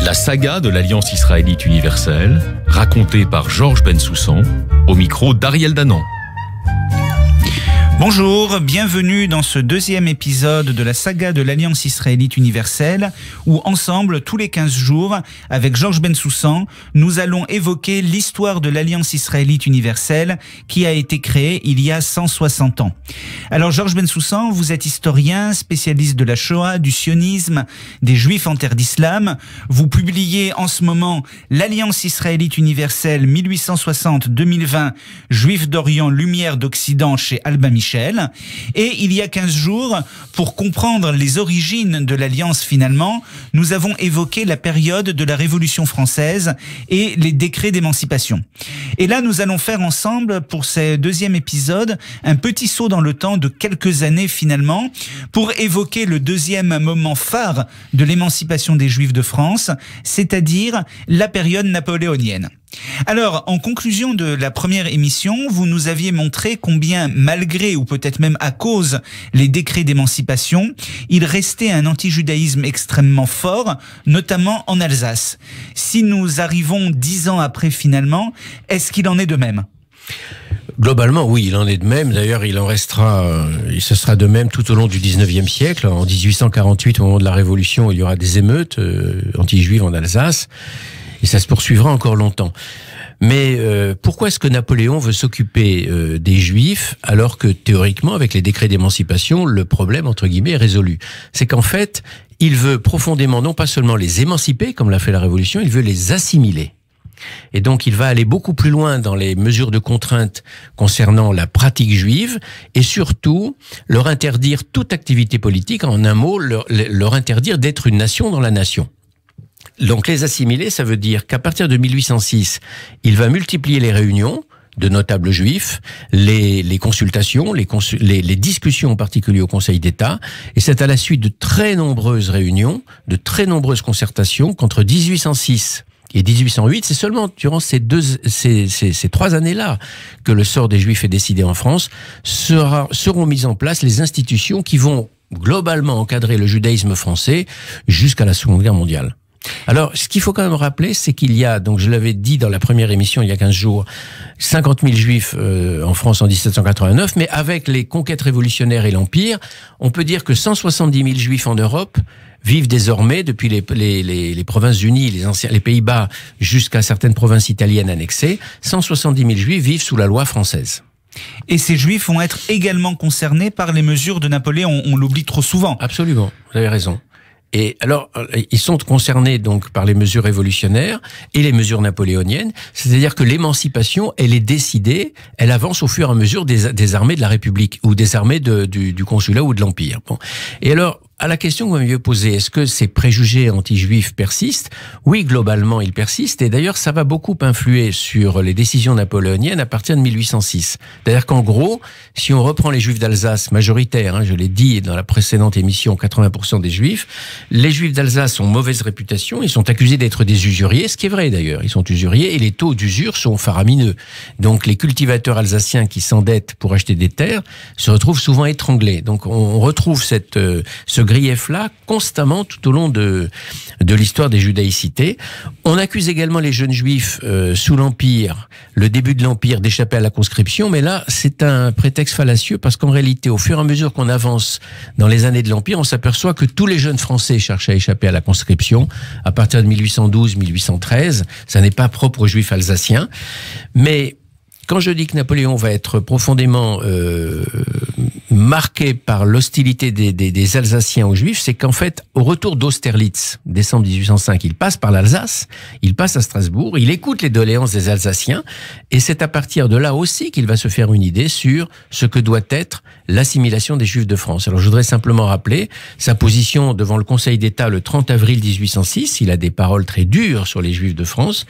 La saga de l'Alliance israélite universelle, racontée par Georges Bensoussan, au micro d'Ariel Danan. Bonjour, bienvenue dans ce deuxième épisode de la saga de l'Alliance israélite universelle où ensemble, tous les 15 jours, avec Georges Bensoussan, nous allons évoquer l'histoire de l'Alliance israélite universelle qui a été créée il y a 160 ans. Alors Georges Bensoussan, vous êtes historien, spécialiste de la Shoah, du sionisme, des Juifs en terre d'islam. Vous publiez en ce moment l'Alliance israélite universelle 1860-2020, Juifs d'Orient, Lumière d'Occident chez Albin Michel. Et il y a 15 jours, pour comprendre les origines de l'Alliance finalement, nous avons évoqué la période de la Révolution française et les décrets d'émancipation. Et là, nous allons faire ensemble, pour ce deuxième épisode, un petit saut dans le temps de quelques années finalement, pour évoquer le deuxième moment phare de l'émancipation des Juifs de France, c'est-à-dire la période napoléonienne. Alors, en conclusion de la première émission, vous nous aviez montré combien, malgré ou peut-être même à cause les décrets d'émancipation, il restait un antijudaïsme extrêmement fort, notamment en Alsace. Si nous arrivons 10 ans après finalement, est-ce qu'il en est de même ? Globalement, oui, il en est de même. D'ailleurs, il en restera, ce sera de même tout au long du 19e siècle. En 1848, au moment de la Révolution, il y aura des émeutes anti-juives en Alsace. Et ça se poursuivra encore longtemps. Mais pourquoi est-ce que Napoléon veut s'occuper des Juifs alors que théoriquement, avec les décrets d'émancipation, le problème, entre guillemets, est résolu? C'est qu'en fait, il veut profondément, non pas seulement les émanciper, comme l'a fait la Révolution, il veut les assimiler. Et donc, il va aller beaucoup plus loin dans les mesures de contrainte concernant la pratique juive et surtout leur interdire toute activité politique, en un mot, leur interdire d'être une nation dans la nation. Donc les assimiler, ça veut dire qu'à partir de 1806, il va multiplier les réunions de notables juifs, les consultations, les discussions en particulier au Conseil d'État, et c'est à la suite de très nombreuses réunions, de très nombreuses concertations qu'entre 1806 et 1808, c'est seulement durant ces 3 années-là que le sort des Juifs est décidé en France, seront mises en place les institutions qui vont globalement encadrer le judaïsme français jusqu'à la Seconde Guerre mondiale. Alors, ce qu'il faut quand même rappeler, c'est qu'il y a, donc je l'avais dit dans la première émission il y a 15 jours, 50 000 Juifs en France en 1789, mais avec les conquêtes révolutionnaires et l'Empire, on peut dire que 170 000 Juifs en Europe vivent désormais, depuis les Provinces-Unies, les Pays-Bas, jusqu'à certaines provinces italiennes annexées, 170 000 Juifs vivent sous la loi française. Et ces Juifs vont être également concernés par les mesures de Napoléon, on l'oublie trop souvent. Absolument, vous avez raison. Et alors, ils sont concernés donc par les mesures révolutionnaires et les mesures napoléoniennes. C'est-à-dire que l'émancipation, elle est décidée, elle avance au fur et à mesure des armées de la République ou des armées du consulat ou de l'Empire. Bon. Et alors, à la question que vous m'aviez posée, est-ce que ces préjugés anti-juifs persistent? Oui, globalement, ils persistent. Et d'ailleurs, ça va beaucoup influer sur les décisions napoléoniennes à partir de 1806. C'est-à-dire qu'en gros, si on reprend les Juifs d'Alsace majoritaires, je l'ai dit dans la précédente émission, 80% des Juifs, les Juifs d'Alsace ont mauvaise réputation. Ils sont accusés d'être des usuriers, ce qui est vrai d'ailleurs. Ils sont usuriers et les taux d'usure sont faramineux. Donc, les cultivateurs alsaciens qui s'endettent pour acheter des terres se retrouvent souvent étranglés. Donc, on retrouve ce grief-là constamment tout au long de l'histoire des judaïcités. On accuse également les jeunes juifs sous l'Empire, le début de l'Empire, d'échapper à la conscription, mais là, c'est un prétexte fallacieux parce qu'en réalité, au fur et à mesure qu'on avance dans les années de l'Empire, on s'aperçoit que tous les jeunes Français cherchent à échapper à la conscription à partir de 1812-1813. Ça n'est pas propre aux juifs alsaciens, mais quand je dis que Napoléon va être profondément marqué par l'hostilité des Alsaciens aux Juifs, c'est qu'en fait, au retour d'Austerlitz, décembre 1805, il passe par l'Alsace, il passe à Strasbourg, il écoute les doléances des Alsaciens, et c'est à partir de là aussi qu'il va se faire une idée sur ce que doit être l'assimilation des Juifs de France. Alors je voudrais simplement rappeler sa position devant le Conseil d'État le 30 avril 1806, il a des paroles très dures sur les Juifs de France.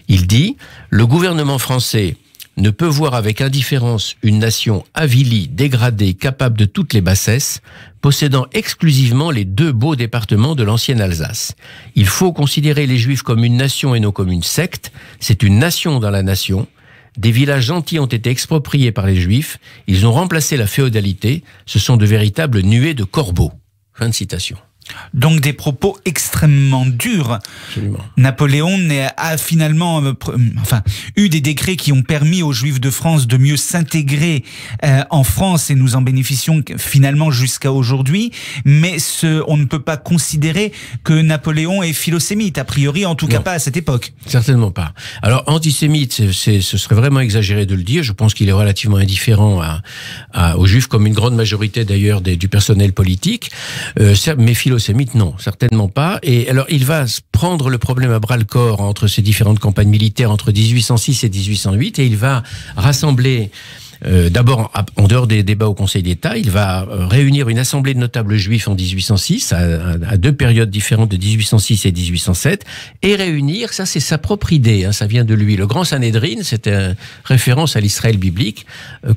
Il dit « Le gouvernement français ne peut voir avec indifférence une nation avilie, dégradée, capable de toutes les bassesses, possédant exclusivement les 2 beaux départements de l'ancienne Alsace. Il faut considérer les Juifs comme une nation et non comme une secte. C'est une nation dans la nation. Des villages entiers ont été expropriés par les Juifs. Ils ont remplacé la féodalité. Ce sont de véritables nuées de corbeaux. » Fin de citation. Donc des propos extrêmement durs. Absolument. Napoléon a finalement eu des décrets qui ont permis aux Juifs de France de mieux s'intégrer en France, et nous en bénéficions finalement jusqu'à aujourd'hui. Mais on ne peut pas considérer que Napoléon est philosémite, a priori, en tout cas pas à cette époque. Certainement pas. Alors antisémite, ce serait vraiment exagéré de le dire. Je pense qu'il est relativement indifférent aux Juifs, comme une grande majorité d'ailleurs du personnel politique. Mais philosémite, non, certainement pas. Et alors, il va prendre le problème à bras-le-corps entre ces différentes campagnes militaires entre 1806 et 1808, et il va rassembler d'abord, en dehors des débats au Conseil d'État, il va réunir une assemblée de notables juifs en 1806, à deux périodes différentes de 1806 et 1807, et réunir, ça c'est sa propre idée, ça vient de lui, le Grand Sanhédrin, c'est une référence à l'Israël biblique,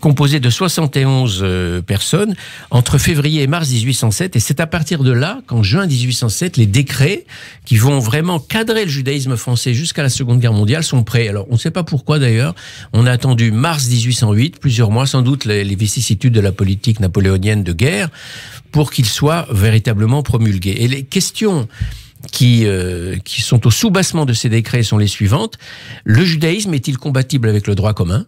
composé de 71 personnes, entre février et mars 1807, et c'est à partir de là, qu'en juin 1807, les décrets qui vont vraiment cadrer le judaïsme français jusqu'à la Seconde Guerre mondiale sont prêts. Alors, on ne sait pas pourquoi d'ailleurs, on a attendu mars 1808, plusieurs mois, sans doute les vicissitudes de la politique napoléonienne de guerre, pour qu'il soit véritablement promulgué. Et les questions qui sont au soubassement de ces décrets sont les suivantes. Le judaïsme est-il compatible avec le droit commun?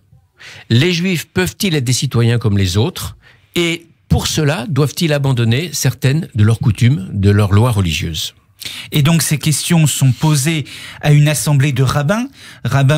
Les Juifs peuvent-ils être des citoyens comme les autres? Et pour cela, doivent-ils abandonner certaines de leurs coutumes, de leurs lois religieuses? Et donc ces questions sont posées à une assemblée de rabbins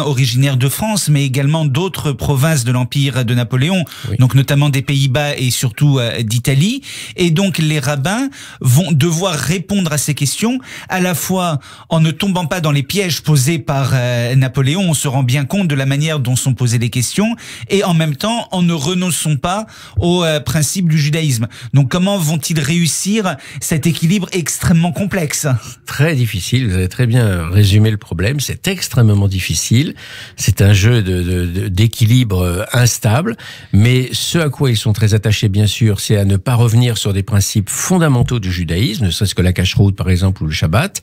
originaires de France, mais également d'autres provinces de l'Empire de Napoléon, oui. Donc notamment des Pays-Bas et surtout d'Italie. Et donc les rabbins vont devoir répondre à ces questions, à la fois en ne tombant pas dans les pièges posés par Napoléon, on se rend bien compte de la manière dont sont posées les questions, et en même temps en ne renonçant pas aux principes du judaïsme. Donc comment vont-ils réussir cet équilibre extrêmement complexe ? Très difficile, vous avez très bien résumé le problème, c'est extrêmement difficile, c'est un jeu d'équilibre instable, mais ce à quoi ils sont très attachés bien sûr, c'est à ne pas revenir sur des principes fondamentaux du judaïsme, ne serait-ce que la cacheroute par exemple ou le Shabbat,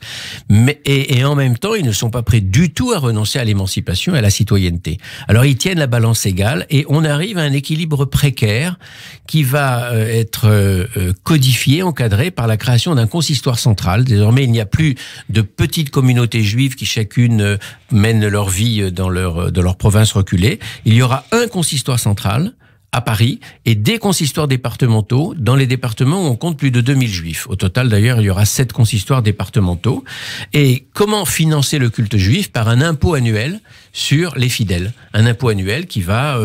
et en même temps ils ne sont pas prêts du tout à renoncer à l'émancipation et à la citoyenneté. Alors ils tiennent la balance égale et on arrive à un équilibre précaire qui va être codifié, encadré par la création d'un consistoire central. Désormais, il n'y a plus de petites communautés juives qui chacune mènent leur vie dans leur province reculée. Il y aura un consistoire central à Paris et des consistoires départementaux dans les départements où on compte plus de 2000 juifs. Au total, d'ailleurs, il y aura 7 consistoires départementaux. Et comment financer le culte juif? Par un impôt annuel sur les fidèles. Un impôt annuel qui va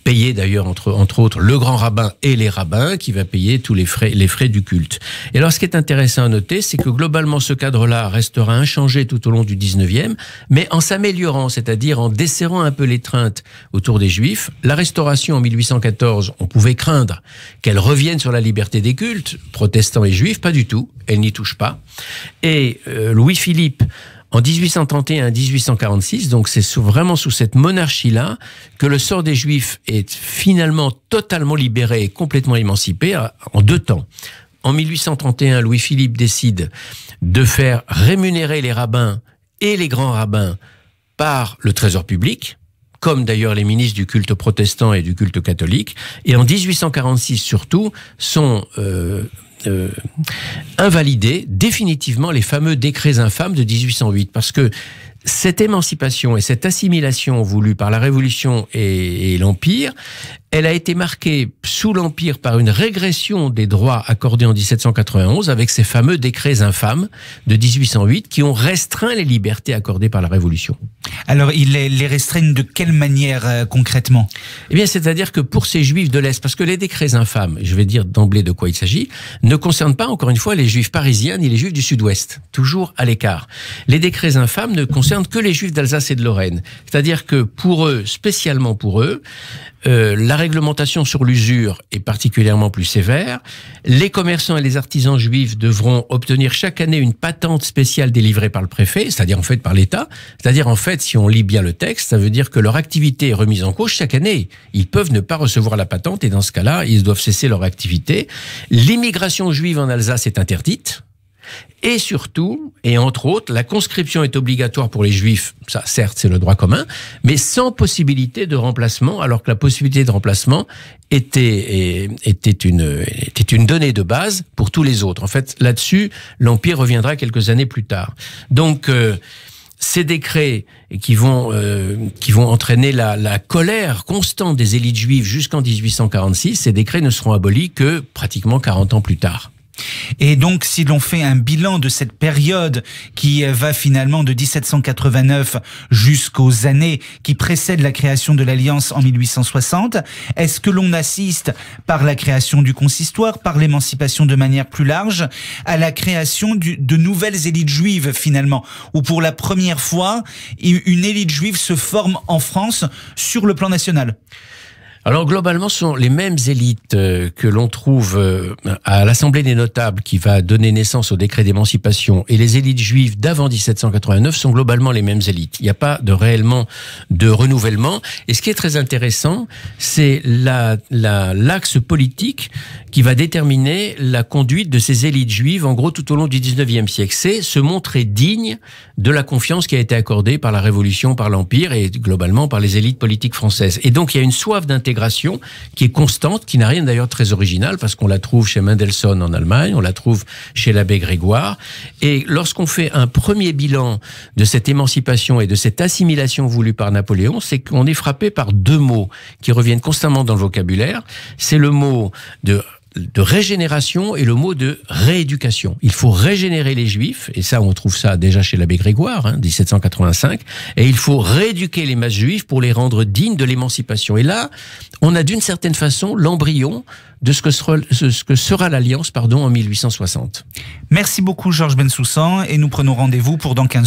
payer d'ailleurs entre autres le grand rabbin et les rabbins, qui va payer tous les frais du culte. Et alors ce qui est intéressant à noter, c'est que globalement ce cadre-là restera inchangé tout au long du 19e, mais en s'améliorant, c'est-à-dire en desserrant un peu l'étreinte autour des juifs. La Restauration en 1814, on pouvait craindre qu'elle revienne sur la liberté des cultes, protestants et juifs, pas du tout, elle n'y touche pas. Et Louis-Philippe, en 1831-1846, donc c'est vraiment sous cette monarchie-là que le sort des Juifs est finalement totalement libéré et complètement émancipé en 2 temps. En 1831, Louis-Philippe décide de faire rémunérer les rabbins et les grands rabbins par le trésor public, comme d'ailleurs les ministres du culte protestant et du culte catholique. Et en 1846 surtout, sont invalider définitivement les fameux décrets infâmes de 1808, parce que cette émancipation et cette assimilation voulue par la Révolution et l'Empire, elle a été marquée sous l'Empire par une régression des droits accordés en 1791 avec ces fameux décrets infâmes de 1808 qui ont restreint les libertés accordées par la Révolution. Alors, ils les restreignent de quelle manière concrètement? Eh bien, c'est-à-dire que pour ces Juifs de l'Est, parce que les décrets infâmes, je vais dire d'emblée de quoi il s'agit, ne concernent pas, encore une fois, les Juifs parisiens ni les Juifs du Sud-Ouest, toujours à l'écart. Les décrets infâmes ne concernent que les Juifs d'Alsace et de Lorraine. C'est-à-dire que pour eux, spécialement pour eux, la réglementation sur l'usure est particulièrement plus sévère. Les commerçants et les artisans juifs devront obtenir chaque année une patente spéciale délivrée par le préfet, c'est-à-dire en fait par l'État. C'est-à-dire en fait, si on lit bien le texte, ça veut dire que leur activité est remise en cause chaque année. Ils peuvent ne pas recevoir la patente et dans ce cas-là, ils doivent cesser leur activité. L'immigration juive en Alsace est interdite. Et surtout, et entre autres, la conscription est obligatoire pour les Juifs. Ça, certes, c'est le droit commun, mais sans possibilité de remplacement, alors que la possibilité de remplacement était une donnée de base pour tous les autres. En fait, là-dessus, l'Empire reviendra quelques années plus tard. Donc, ces décrets qui vont entraîner la colère constante des élites juives jusqu'en 1846, ces décrets ne seront abolis que pratiquement 40 ans plus tard. Et donc, si l'on fait un bilan de cette période qui va finalement de 1789 jusqu'aux années qui précèdent la création de l'Alliance en 1860, est-ce que l'on assiste, par la création du consistoire, par l'émancipation de manière plus large, à la création de nouvelles élites juives finalement, où pour la première fois, une élite juive se forme en France sur le plan national ? Alors globalement, ce sont les mêmes élites que l'on trouve à l'Assemblée des notables qui va donner naissance au décret d'émancipation, et les élites juives d'avant 1789 sont globalement les mêmes élites. Il n'y a pas réellement de renouvellement. Et ce qui est très intéressant, c'est l'axe politique qui va déterminer la conduite de ces élites juives, en gros, tout au long du 19e siècle. C'est se montrer digne de la confiance qui a été accordée par la Révolution, par l'Empire et globalement par les élites politiques françaises. Et donc, il y a une soif d'intégration qui est constante, qui n'a rien d'ailleurs de très original, parce qu'on la trouve chez Mendelssohn en Allemagne, on la trouve chez l'abbé Grégoire. Et lorsqu'on fait un premier bilan de cette émancipation et de cette assimilation voulue par Napoléon, c'est qu'on est frappé par deux mots qui reviennent constamment dans le vocabulaire. C'est le mot de régénération et le mot de rééducation. Il faut régénérer les Juifs, et ça on trouve ça déjà chez l'abbé Grégoire, 1785, et il faut rééduquer les masses juives pour les rendre dignes de l'émancipation. Et là, on a d'une certaine façon l'embryon de ce que sera l'Alliance, en 1860. Merci beaucoup Georges Bensoussan, et nous prenons rendez-vous pour dans 15